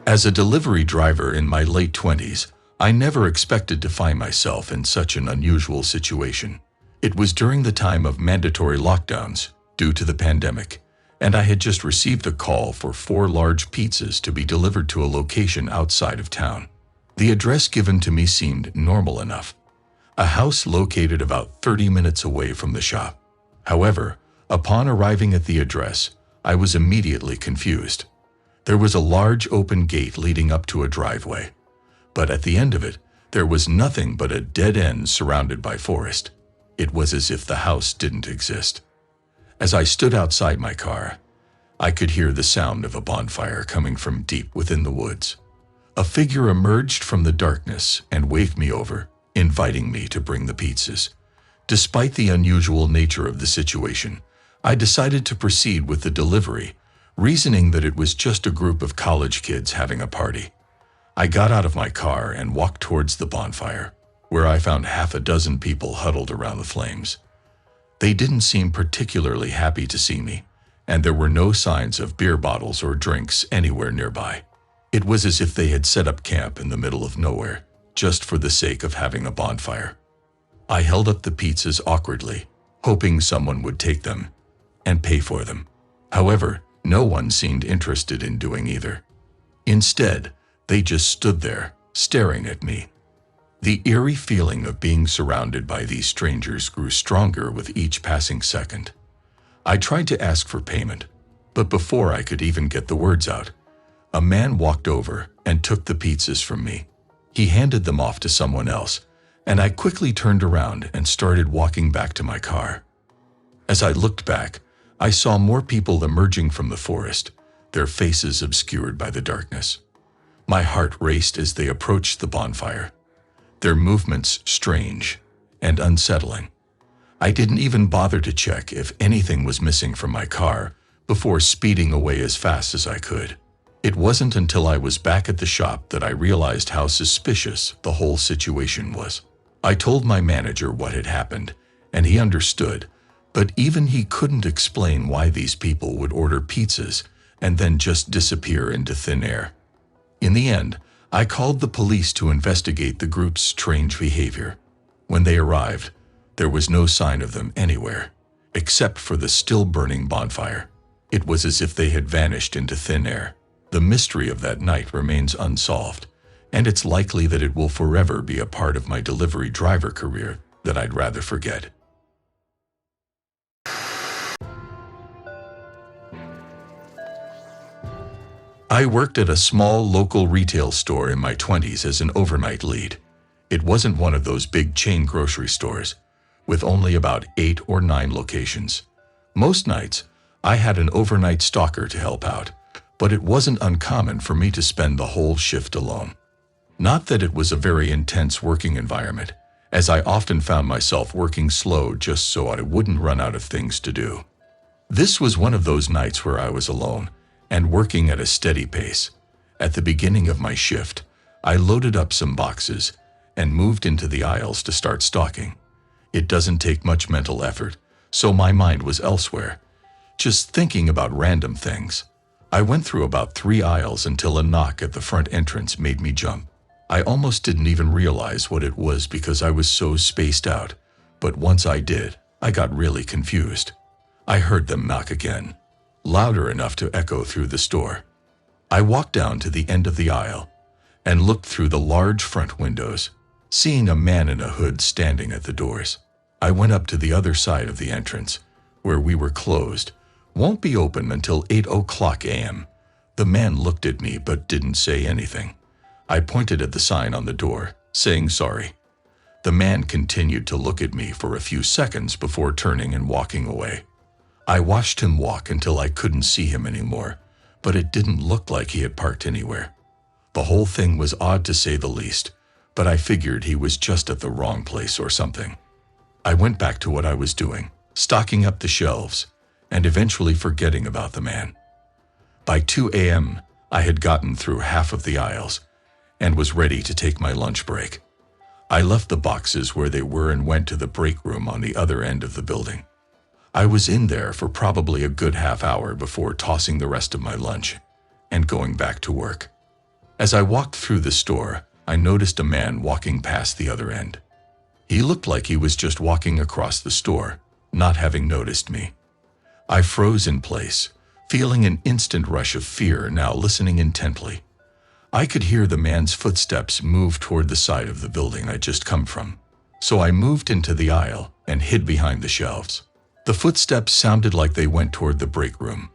As a delivery driver in my late 20s, I never expected to find myself in such an unusual situation. It was during the time of mandatory lockdowns due to the pandemic, and I had just received a call for 4 large pizzas to be delivered to a location outside of town. The address given to me seemed normal enough, a house located about 30 minutes away from the shop. However, upon arriving at the address, I was immediately confused. There was a large open gate leading up to a driveway, but at the end of it, there was nothing but a dead end surrounded by forest. It was as if the house didn't exist. As I stood outside my car, I could hear the sound of a bonfire coming from deep within the woods. A figure emerged from the darkness and waved me over, inviting me to bring the pizzas. Despite the unusual nature of the situation, I decided to proceed with the delivery, reasoning that it was just a group of college kids having a party. I got out of my car and walked towards the bonfire, where I found half a dozen people huddled around the flames. They didn't seem particularly happy to see me, and there were no signs of beer bottles or drinks anywhere nearby. It was as if they had set up camp in the middle of nowhere, just for the sake of having a bonfire. I held up the pizzas awkwardly, hoping someone would take them and pay for them. However, no one seemed interested in doing either. Instead, they just stood there, staring at me. The eerie feeling of being surrounded by these strangers grew stronger with each passing second. I tried to ask for payment, but before I could even get the words out, a man walked over and took the pizzas from me. He handed them off to someone else, and I quickly turned around and started walking back to my car. As I looked back, I saw more people emerging from the forest, their faces obscured by the darkness. My heart raced as they approached the bonfire, their movements strange and unsettling. I didn't even bother to check if anything was missing from my car before speeding away as fast as I could. It wasn't until I was back at the shop that I realized how suspicious the whole situation was. I told my manager what had happened, and he understood, but even he couldn't explain why these people would order pizzas and then just disappear into thin air. In the end, I called the police to investigate the group's strange behavior. When they arrived, there was no sign of them anywhere, except for the still burning bonfire. It was as if they had vanished into thin air. The mystery of that night remains unsolved, and it's likely that it will forever be a part of my delivery driver career that I'd rather forget. I worked at a small local retail store in my 20s as an overnight lead. It wasn't one of those big chain grocery stores, with only about 8 or 9 locations. Most nights, I had an overnight stalker to help out, but it wasn't uncommon for me to spend the whole shift alone. Not that it was a very intense working environment, as I often found myself working slow just so I wouldn't run out of things to do. This was one of those nights where I was alone and working at a steady pace. At the beginning of my shift, I loaded up some boxes and moved into the aisles to start stocking. It doesn't take much mental effort, so my mind was elsewhere, just thinking about random things. I went through about 3 aisles until a knock at the front entrance made me jump. I almost didn't even realize what it was because I was so spaced out, but once I did, I got really confused. I heard them knock again, louder enough to echo through the store. I walked down to the end of the aisle and looked through the large front windows, seeing a man in a hood standing at the doors. I went up to the other side of the entrance, where we were closed. Won't be open until 8:00 a.m. The man looked at me but didn't say anything. I pointed at the sign on the door, saying sorry. The man continued to look at me for a few seconds before turning and walking away. I watched him walk until I couldn't see him anymore, but it didn't look like he had parked anywhere. The whole thing was odd to say the least, but I figured he was just at the wrong place or something. I went back to what I was doing, stocking up the shelves, and eventually forgetting about the man. By 2 a.m., I had gotten through half of the aisles and was ready to take my lunch break. I left the boxes where they were and went to the break room on the other end of the building. I was in there for probably a good half hour before tossing the rest of my lunch and going back to work. As I walked through the store, I noticed a man walking past the other end. He looked like he was just walking across the store, not having noticed me. I froze in place, feeling an instant rush of fear, now listening intently. I could hear the man's footsteps move toward the side of the building I'd just come from. So I moved into the aisle and hid behind the shelves. The footsteps sounded like they went toward the break room,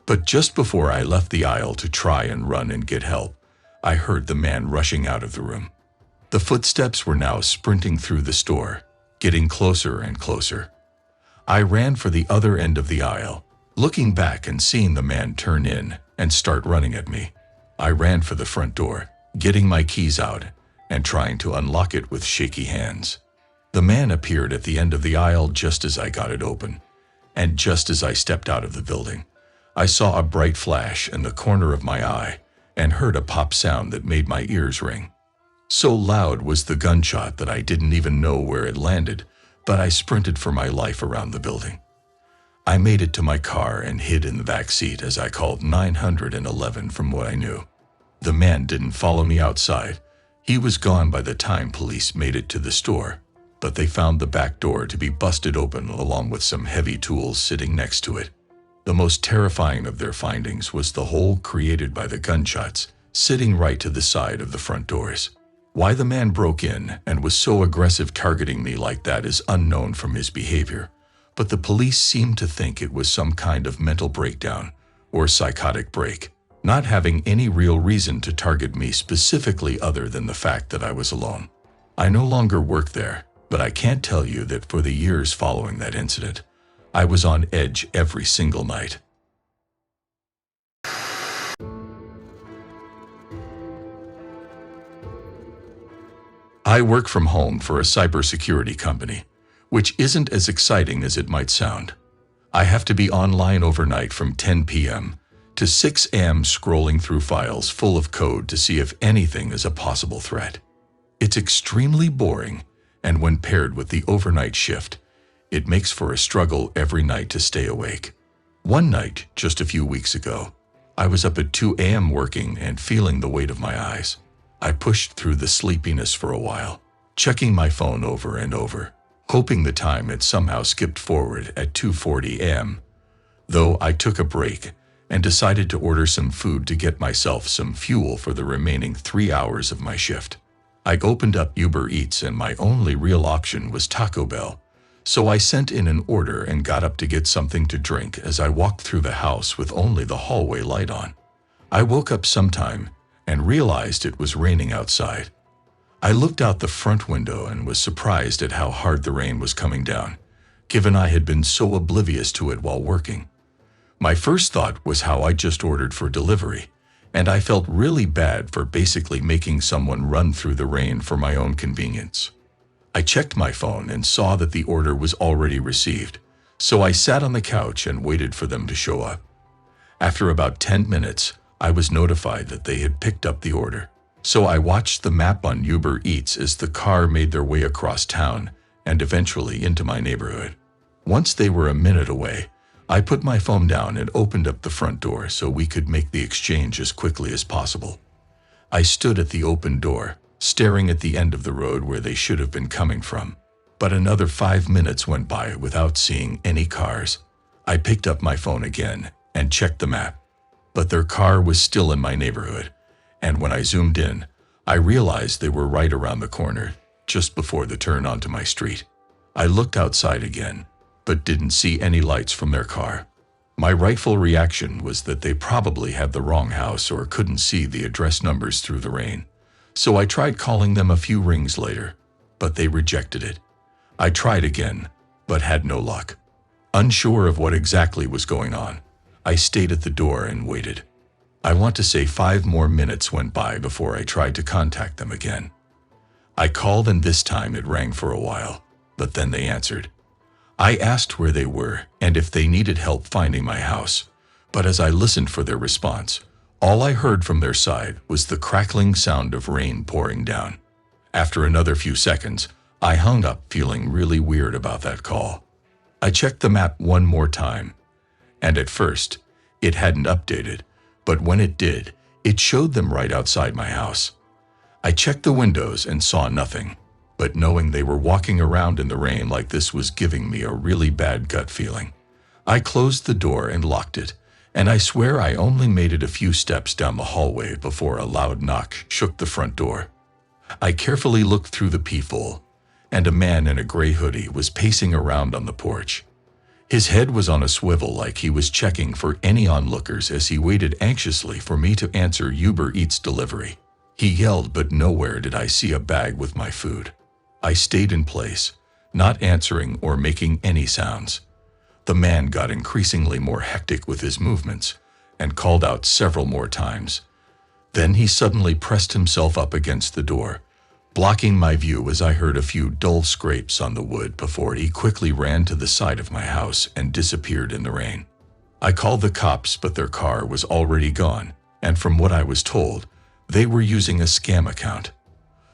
but just before I left the aisle to try and run and get help, I heard the man rushing out of the room. The footsteps were now sprinting through the store, getting closer and closer. I ran for the other end of the aisle, looking back and seeing the man turn in and start running at me. I ran for the front door, getting my keys out and trying to unlock it with shaky hands. The man appeared at the end of the aisle just as I got it open, and just as I stepped out of the building, I saw a bright flash in the corner of my eye and heard a pop sound that made my ears ring. So loud was the gunshot that I didn't even know where it landed, but I sprinted for my life around the building. I made it to my car and hid in the back seat as I called 911 from what I knew. The man didn't follow me outside. He was gone by the time police made it to the store, but they found the back door to be busted open along with some heavy tools sitting next to it. The most terrifying of their findings was the hole created by the gunshots sitting right to the side of the front doors. Why the man broke in and was so aggressive targeting me like that is unknown from his behavior, but the police seemed to think it was some kind of mental breakdown or psychotic break, not having any real reason to target me specifically other than the fact that I was alone. I no longer work there, but I can't tell you that for the years following that incident, I was on edge every single night. I work from home for a cybersecurity company, which isn't as exciting as it might sound. I have to be online overnight from 10 p.m. to 6 a.m. scrolling through files full of code to see if anything is a possible threat. It's extremely boring, and when paired with the overnight shift, it makes for a struggle every night to stay awake. One night, just a few weeks ago, I was up at 2 a.m. working and feeling the weight of my eyes. I pushed through the sleepiness for a while, checking my phone over and over, hoping the time had somehow skipped forward at 2:40 a.m. Though I took a break and decided to order some food to get myself some fuel for the remaining 3 hours of my shift. I opened up Uber Eats and my only real option was Taco Bell, so I sent in an order and got up to get something to drink as I walked through the house with only the hallway light on. I woke up sometime and realized it was raining outside. I looked out the front window and was surprised at how hard the rain was coming down, given I had been so oblivious to it while working. My first thought was how I just ordered for delivery, and I felt really bad for basically making someone run through the rain for my own convenience. I checked my phone and saw that the order was already received, so I sat on the couch and waited for them to show up. After about 10 minutes, I was notified that they had picked up the order, so I watched the map on Uber Eats as the car made their way across town and eventually into my neighborhood. Once they were a minute away, I put my phone down and opened up the front door so we could make the exchange as quickly as possible. I stood at the open door, staring at the end of the road where they should have been coming from, but another 5 minutes went by without seeing any cars. I picked up my phone again and checked the map, but their car was still in my neighborhood, and when I zoomed in, I realized they were right around the corner, just before the turn onto my street. I looked outside again, but didn't see any lights from their car. My rightful reaction was that they probably had the wrong house or couldn't see the address numbers through the rain, so I tried calling them a few rings later, but they rejected it. I tried again, but had no luck. Unsure of what exactly was going on, I stayed at the door and waited. I want to say 5 more minutes went by before I tried to contact them again. I called and this time it rang for a while, but then they answered. I asked where they were and if they needed help finding my house, but as I listened for their response, all I heard from their side was the crackling sound of rain pouring down. After another few seconds, I hung up feeling really weird about that call. I checked the map one more time, and at first, it hadn't updated, but when it did, It showed them right outside my house. I checked the windows and saw nothing, but knowing they were walking around in the rain like this was giving me a really bad gut feeling. I closed the door and locked it, and I swear I only made it a few steps down the hallway before a loud knock shook the front door. I carefully looked through the peephole, and a man in a gray hoodie was pacing around on the porch. His head was on a swivel like he was checking for any onlookers as he waited anxiously for me to answer Uber Eats delivery. He yelled, but nowhere did I see a bag with my food. I stayed in place, not answering or making any sounds. The man got increasingly more hectic with his movements and called out several more times. Then he suddenly pressed himself up against the door, blocking my view as I heard a few dull scrapes on the wood before he quickly ran to the side of my house and disappeared in the rain. I called the cops, but their car was already gone, and from what I was told, they were using a scam account.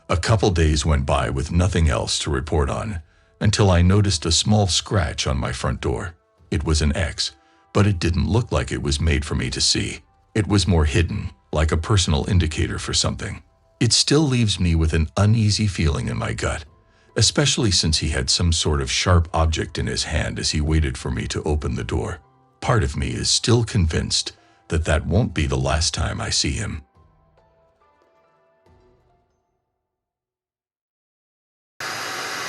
A couple days went by with nothing else to report on, until I noticed a small scratch on my front door. It was an X, but it didn't look like it was made for me to see. It was more hidden, like a personal indicator for something. It still leaves me with an uneasy feeling in my gut, especially since he had some sort of sharp object in his hand as he waited for me to open the door. Part of me is still convinced that that won't be the last time I see him.